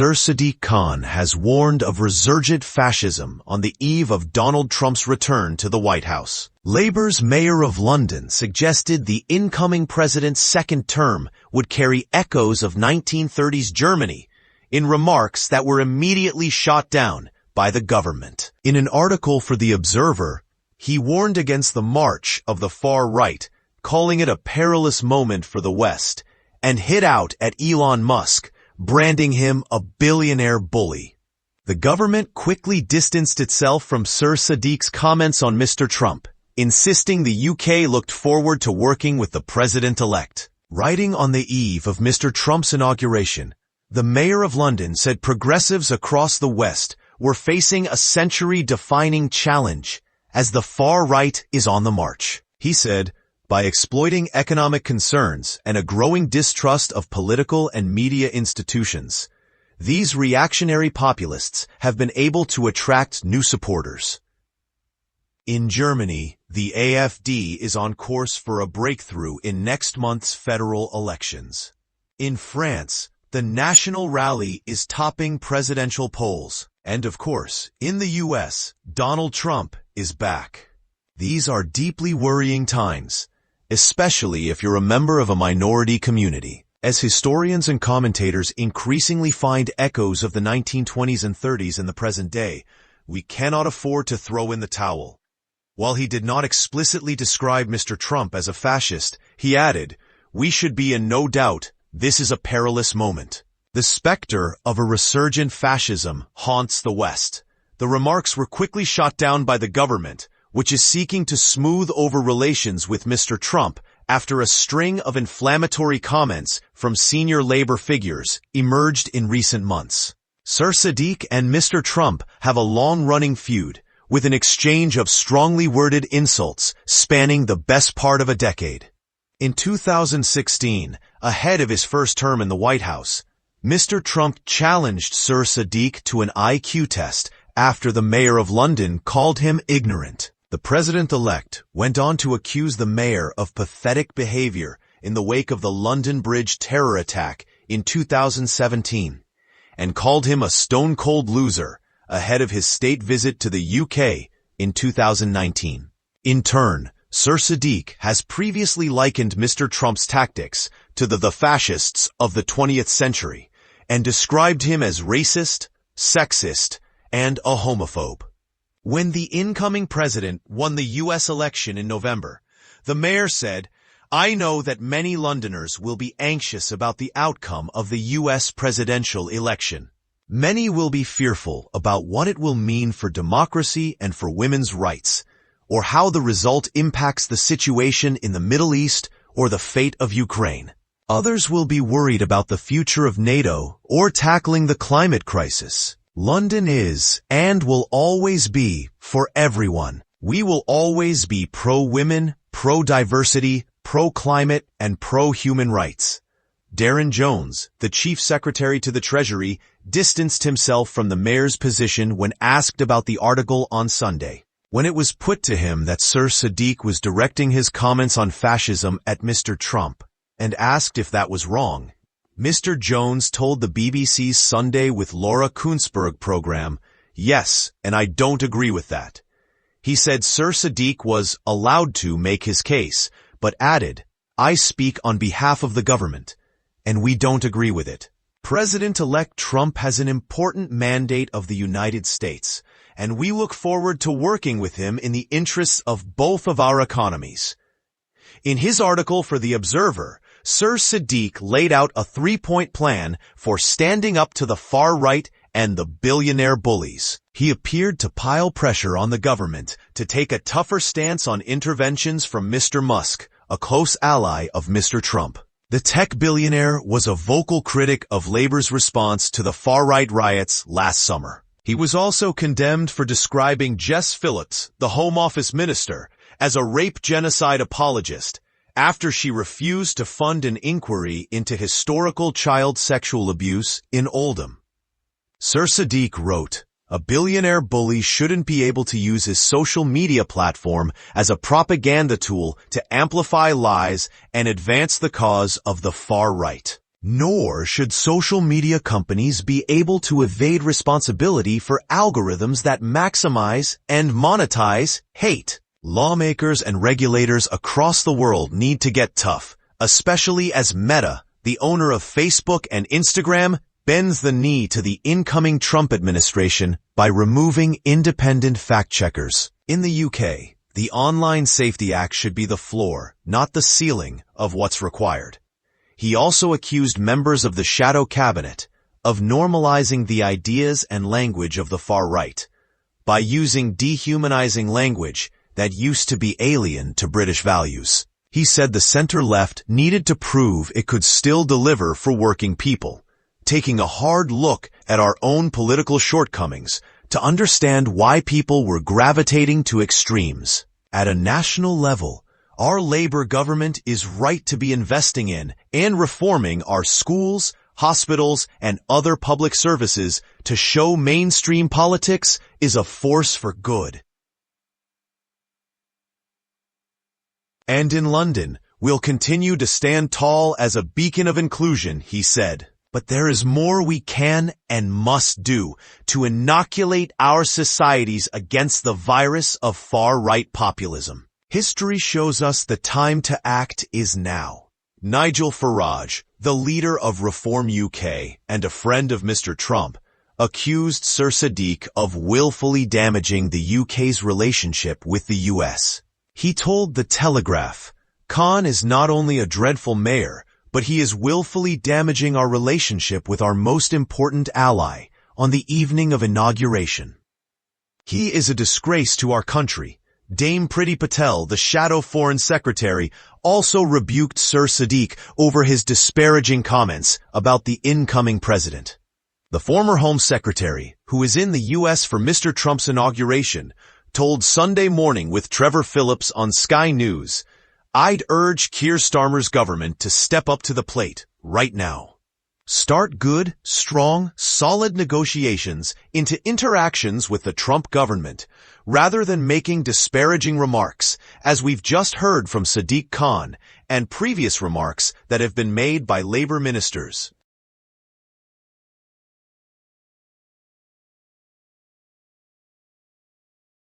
Sir Sadiq Khan has warned of resurgent fascism on the eve of Donald Trump's return to the White House. Labour's mayor of London suggested the incoming president's second term would carry echoes of 1930s Germany in remarks that were immediately shot down by the government. In an article for The Observer, he warned against the march of the far right, calling it a perilous moment for the West, and hit out at Elon Musk, branding him a billionaire bully. The government quickly distanced itself from Sir Sadiq's comments on Mr. Trump, insisting the UK looked forward to working with the president-elect. Writing on the eve of Mr. Trump's inauguration, the mayor of London said progressives across the West were facing a century-defining challenge as the far right is on the march. He said, by exploiting economic concerns and a growing distrust of political and media institutions, these reactionary populists have been able to attract new supporters. In Germany, the AfD is on course for a breakthrough in next month's federal elections. In France, the National Rally is topping presidential polls. And of course, in the US, Donald Trump is back. These are deeply worrying times, especially if you're a member of a minority community. As historians and commentators increasingly find echoes of the 1920s and 30s in the present day, we cannot afford to throw in the towel. While he did not explicitly describe Mr. Trump as a fascist, he added, "We should be in no doubt, this is a perilous moment." The specter of a resurgent fascism haunts the West. The remarks were quickly shot down by the government, which is seeking to smooth over relations with Mr. Trump after a string of inflammatory comments from senior labor figures emerged in recent months. Sir Sadiq and Mr. Trump have a long-running feud, with an exchange of strongly worded insults spanning the best part of a decade. In 2016, ahead of his first term in the White House, Mr. Trump challenged Sir Sadiq to an IQ test after the mayor of London called him ignorant. The president-elect went on to accuse the mayor of pathetic behavior in the wake of the London Bridge terror attack in 2017 and called him a stone-cold loser ahead of his state visit to the UK in 2019. In turn, Sir Sadiq has previously likened Mr. Trump's tactics to the fascists of the 20th century and described him as racist, sexist, and a homophobe. When the incoming president won the US election in November, the mayor said, "I know that many Londoners will be anxious about the outcome of the US presidential election. Many will be fearful about what it will mean for democracy and for women's rights, or how the result impacts the situation in the Middle East or the fate of Ukraine. Others will be worried about the future of NATO or tackling the climate crisis. London is, and will always be, for everyone. We will always be pro-women, pro-diversity, pro-climate, and pro-human rights." Darren Jones, the chief secretary to the Treasury, distanced himself from the mayor's position when asked about the article on Sunday. When it was put to him that Sir Sadiq was directing his comments on fascism at Mr. Trump, and asked if that was wrong, Mr. Jones told the BBC's Sunday with Laura Kunzberg program, "Yes, and I don't agree with that." He said Sir Sadiq was allowed to make his case, but added, "I speak on behalf of the government, and we don't agree with it." President-elect Trump has an important mandate of the United States, and we look forward to working with him in the interests of both of our economies. In his article for The Observer, Sir Sadiq laid out a three-point plan for standing up to the far right and the billionaire bullies. He appeared to pile pressure on the government to take a tougher stance on interventions from Mr. Musk, a close ally of Mr. Trump. The tech billionaire was a vocal critic of Labour's response to the far-right riots last summer. He was also condemned for describing Jess Phillips, the Home Office minister, as a rape genocide apologist after she refused to fund an inquiry into historical child sexual abuse in Oldham. Sir Sadiq wrote, "A billionaire bully shouldn't be able to use his social media platform as a propaganda tool to amplify lies and advance the cause of the far right." Nor should social media companies be able to evade responsibility for algorithms that maximize and monetize hate. Lawmakers and regulators across the world need to get tough, especially as Meta, the owner of Facebook and Instagram, bends the knee to the incoming Trump administration by removing independent fact-checkers. In the UK, the Online Safety Act should be the floor, not the ceiling, of what's required. He also accused members of the shadow cabinet of normalizing the ideas and language of the far right by using dehumanizing language that used to be alien to British values. He said the center-left needed to prove it could still deliver for working people, taking a hard look at our own political shortcomings to understand why people were gravitating to extremes. At a national level, our Labour government is right to be investing in and reforming our schools, hospitals, and other public services to show mainstream politics is a force for good. And in London, we'll continue to stand tall as a beacon of inclusion, he said. But there is more we can and must do to inoculate our societies against the virus of far-right populism. History shows us the time to act is now. Nigel Farage, the leader of Reform UK and a friend of Mr. Trump, accused Sir Sadiq of willfully damaging the UK's relationship with the US. He told The Telegraph, "Khan is not only a dreadful mayor, but he is willfully damaging our relationship with our most important ally on the evening of inauguration. He is a disgrace to our country." Dame Priti Patel, the shadow foreign secretary, also rebuked Sir Sadiq over his disparaging comments about the incoming president. The former Home Secretary, who is in the US for Mr. Trump's inauguration, told Sunday Morning with Trevor Phillips on Sky News, "I'd urge Keir Starmer's government to step up to the plate right now. Start good, strong, solid negotiations into interactions with the Trump government, rather than making disparaging remarks, as we've just heard from Sadiq Khan and previous remarks that have been made by Labour ministers."